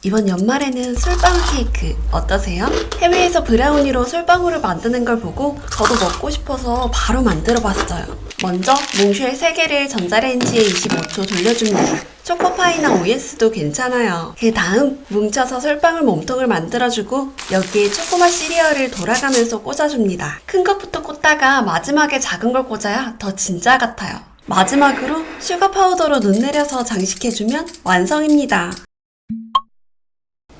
이번 연말에는 솔방울 케이크 어떠세요? 해외에서 브라우니로 솔방울을 만드는 걸 보고 저도 먹고 싶어서 바로 만들어 봤어요. 먼저 몽쉘 3개를 전자레인지에 25초 돌려줍니다. 초코파이나 OS도 괜찮아요. 그 다음 뭉쳐서 솔방울 몸통을 만들어주고 여기에 초코맛 시리얼을 돌아가면서 꽂아줍니다. 큰 것부터 꽂다가 마지막에 작은 걸 꽂아야 더 진짜 같아요. 마지막으로 슈가 파우더로 눈 내려서 장식해주면 완성입니다.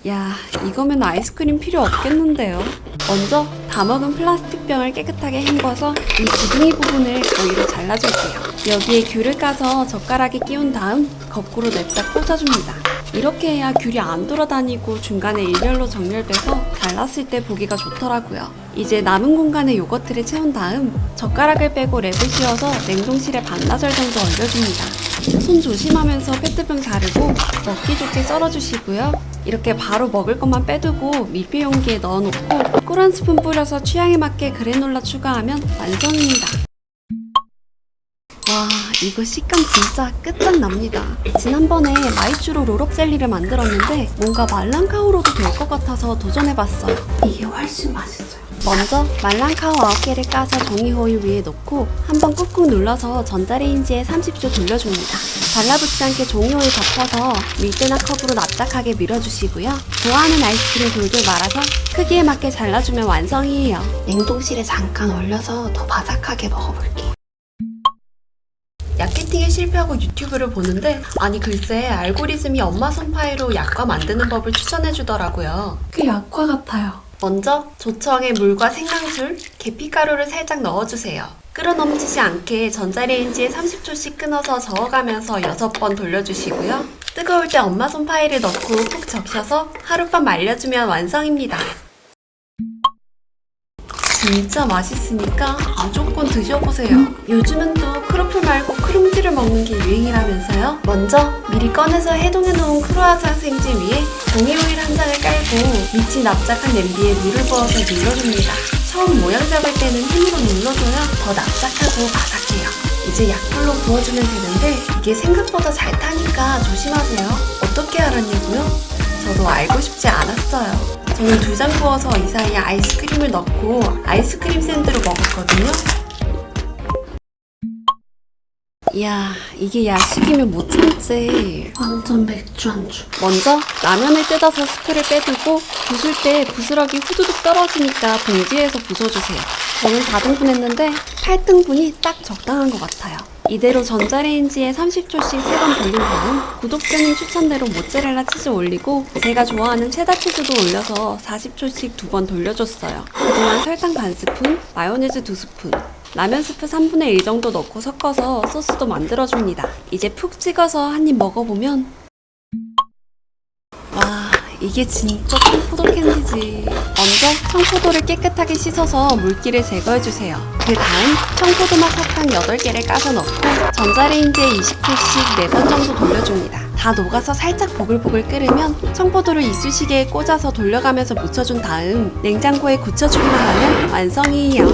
야, 이거면 아이스크림 필요 없겠는데요? 먼저 다 먹은 플라스틱 병을 깨끗하게 헹궈서 이 기둥이 부분을 가위로 잘라줄게요. 여기에 귤을 까서 젓가락에 끼운 다음 거꾸로 냅다 꽂아줍니다. 이렇게 해야 귤이 안 돌아다니고 중간에 일렬로 정렬돼서 잘랐을 때 보기가 좋더라고요. 이제 남은 공간에 요거트를 채운 다음 젓가락을 빼고 랩을 씌워서 냉동실에 반나절 정도 얼려줍니다. 손 조심하면서 페트병 자르고 먹기 좋게 썰어주시고요. 이렇게 바로 먹을 것만 빼두고 밀폐 용기에 넣어놓고 꿀 한 스푼 뿌려서 취향에 맞게 그래놀라 추가하면 완성입니다. 와, 이거 식감 진짜 끝장납니다. 지난번에 마이쮸로 롤업젤리를 만들었는데 뭔가 말랑카우로도 될 것 같아서 도전해봤어요. 이게 훨씬 맛있어요. 먼저 말랑카우 9개를 까서 종이 호일 위에 놓고 한번 꾹꾹 눌러서 전자레인지에 30초 돌려줍니다. 달라붙지 않게 종이 호일 덮어서 밀대나 컵으로 납작하게 밀어주시고요. 좋아하는 아이스크림 돌돌 말아서 크기에 맞게 잘라주면 완성이에요. 냉동실에 잠깐 얼려서 더 바삭하게 먹어볼게요. 약게팅에 실패하고 유튜브를 보는데 아니 글쎄 알고리즘이 엄마 손파이로 약과 만드는 법을 추천해주더라고요. 그 약과 같아요. 먼저 조청에 물과 생강술, 계피가루를 살짝 넣어주세요. 끓어 넘치지 않게 전자레인지에 30초씩 끊어서 저어가면서 6번 돌려주시고요. 뜨거울 때 엄마 손파이를 넣고 푹 적셔서 하룻밤 말려주면 완성입니다. 진짜 맛있으니까 무조건 드셔보세요. 요즘은 또 크로플 말고 크룽지를 먹는 게 유행이라면서요. 먼저 미리 꺼내서 해동해놓은 크루아상 생지 위에 종이 오일 한 장을 깔고 밑이 납작한 냄비에 물을 부어서 눌러줍니다. 처음 모양 잡을 때는 힘으로 눌러줘야 더 납작하고 바삭해요. 이제 약불로 구워주면 되는데 이게 생각보다 잘 타니까 조심하세요. 어떻게 알았냐고요? 저도 알고 싶지 않았어요. 저는 2장 구워서 이 사이에 아이스크림을 넣고 아이스크림 샌드로 먹었거든요. 이야, 이게 야식이면 못 참지. 완전 맥주 안주. 먼저 라면을 뜯어서 스프를 빼두고 부술 때 부스러기 후두둑 떨어지니까 봉지에서 부숴주세요. 저는 4등분 했는데 8등분이 딱 적당한 것 같아요. 이대로 전자레인지에 30초씩 3번 돌린 다음 구독자님 추천대로 모짜렐라 치즈 올리고 제가 좋아하는 체다 치즈도 올려서 40초씩 2번 돌려줬어요. 그동안 설탕 반 스푼, 마요네즈 2스푼, 라면 스프 3분의 1 정도 넣고 섞어서 소스도 만들어줍니다. 이제 푹 찍어서 한 입 먹어보면 와, 이게 진짜 청포도 캔디지. 먼저 청포도를 깨끗하게 씻어서 물기를 제거해주세요. 그 다음 청포도맛 사탕 8개를 까서 넣고 전자레인지에 20초씩 4번 정도 돌려줍니다. 다 녹아서 살짝 보글보글 끓으면 청포도를 이쑤시개에 꽂아서 돌려가면서 묻혀준 다음 냉장고에 굳혀주기만 하면 완성이에요.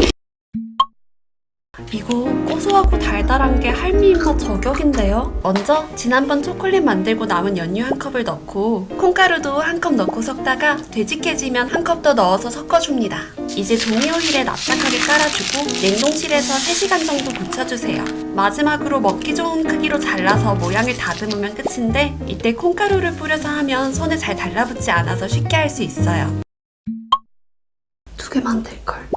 이거 고소하고 달달한 게 할미 입맛 저격인데요? 먼저 지난번 초콜릿 만들고 남은 연유 1컵을 넣고 콩가루도 1컵 넣고 섞다가 되직해지면 1컵 더 넣어서 섞어줍니다. 이제 종이 오일에 납작하게 깔아주고 냉동실에서 3시간 정도 굳혀주세요. 마지막으로 먹기 좋은 크기로 잘라서 모양을 다듬으면 끝인데 이때 콩가루를 뿌려서 하면 손에 잘 달라붙지 않아서 쉽게 할 수 있어요. 2개 만들걸.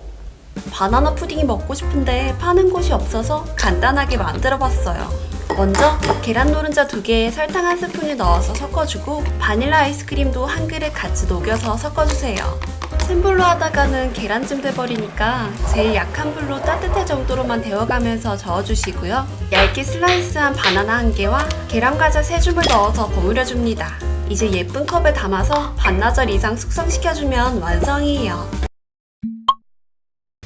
바나나 푸딩이 먹고 싶은데 파는 곳이 없어서 간단하게 만들어봤어요. 먼저 계란 노른자 2개에 설탕 1스푼을 넣어서 섞어주고 바닐라 아이스크림도 1그릇 같이 녹여서 섞어주세요. 센 불로 하다가는 계란찜 돼버리니까 제일 약한 불로 따뜻할 정도로만 데워가면서 저어주시고요. 얇게 슬라이스한 바나나 1개와 계란과자 3줌을 넣어서 버무려줍니다. 이제 예쁜 컵에 담아서 반나절 이상 숙성시켜주면 완성이에요.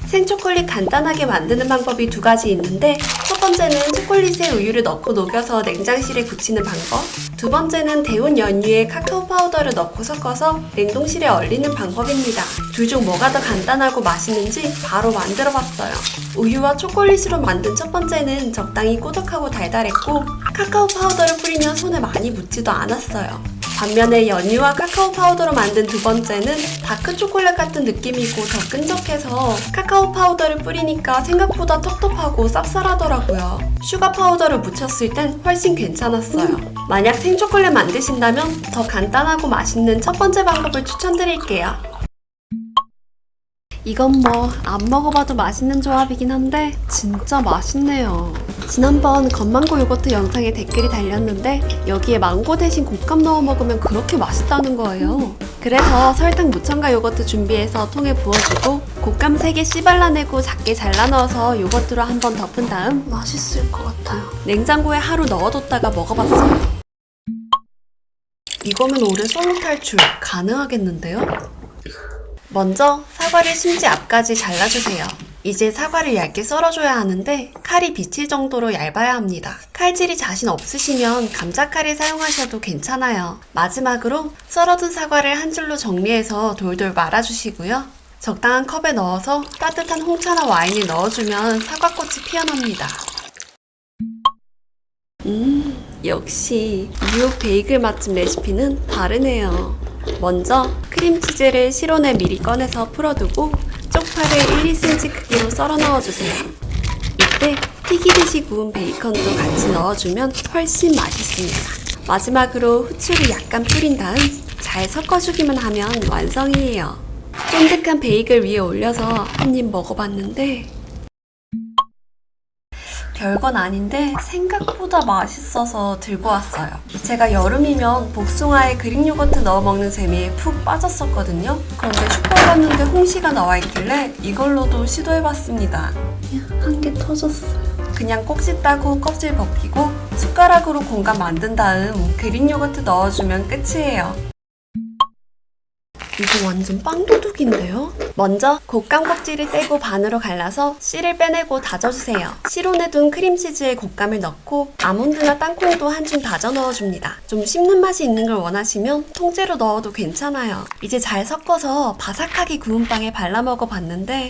생초콜릿 간단하게 만드는 방법이 2가지 있는데 첫 번째는 초콜릿에 우유를 넣고 녹여서 냉장실에 굳히는 방법, 두 번째는 데운 연유에 카카오 파우더를 넣고 섞어서 냉동실에 얼리는 방법입니다. 둘 중 뭐가 더 간단하고 맛있는지 바로 만들어봤어요. 우유와 초콜릿으로 만든 첫 번째는 적당히 꾸덕하고 달달했고 카카오 파우더를 뿌리면 손에 많이 묻지도 않았어요. 반면에 연유와 카카오 파우더로 만든 두 번째는 다크 초콜릿 같은 느낌이고 더 끈적해서 카카오 파우더를 뿌리니까 생각보다 텁텁하고 쌉쌀하더라고요. 슈가 파우더를 묻혔을 땐 훨씬 괜찮았어요. 만약 생초콜릿 만드신다면 더 간단하고 맛있는 첫 번째 방법을 추천드릴게요. 이건 뭐 안 먹어봐도 맛있는 조합이긴 한데 진짜 맛있네요. 지난번 건망고 요거트 영상에 댓글이 달렸는데 여기에 망고 대신 곶감 넣어 먹으면 그렇게 맛있다는 거예요. 그래서 설탕 무첨가 요거트 준비해서 통에 부어주고 곶감 3개 씨 발라내고 작게 잘라 넣어서 요거트로 한번 덮은 다음 맛있을 것 같아요. 냉장고에 하루 넣어뒀다가 먹어봤어요. 이거면 올해 솔로 탈출 가능하겠는데요? 먼저 사과를 심지 앞까지 잘라주세요. 이제 사과를 얇게 썰어줘야 하는데 칼이 비칠 정도로 얇아야 합니다. 칼질이 자신 없으시면 감자칼을 사용하셔도 괜찮아요. 마지막으로 썰어둔 사과를 한 줄로 정리해서 돌돌 말아주시고요. 적당한 컵에 넣어서 따뜻한 홍차나 와인을 넣어주면 사과꽃이 피어납니다. 역시 뉴욕 베이글 맛집 레시피는 다르네요. 먼저 크림치즈를 실온에 미리 꺼내서 풀어두고 쪽파를 1, 2cm 크기로 썰어 넣어주세요. 이때 튀기듯이 구운 베이컨도 같이 넣어주면 훨씬 맛있습니다. 마지막으로 후추를 약간 뿌린 다음 잘 섞어주기만 하면 완성이에요. 쫀득한 베이글 위에 올려서 한 입 먹어봤는데 별건 아닌데 생각보다 맛있어서 들고 왔어요. 제가 여름이면 복숭아에 그릭 요거트 넣어 먹는 재미에 푹 빠졌었거든요. 그런데 슈퍼 갔는데 홍시가 나와 있길래 이걸로도 시도해봤습니다. 한 개 터졌어요. 그냥 꼭지 따고 껍질 벗기고 숟가락으로 공간 만든 다음 그릭 요거트 넣어주면 끝이에요. 이거 완전 빵도둑인데요? 먼저 곶감 껍질을 떼고 반으로 갈라서 씨를 빼내고 다져주세요. 실온에 둔 크림치즈에 곶감을 넣고 아몬드나 땅콩도 한 줌 다져 넣어줍니다. 좀 씹는 맛이 있는 걸 원하시면 통째로 넣어도 괜찮아요. 이제 잘 섞어서 바삭하게 구운 빵에 발라 먹어봤는데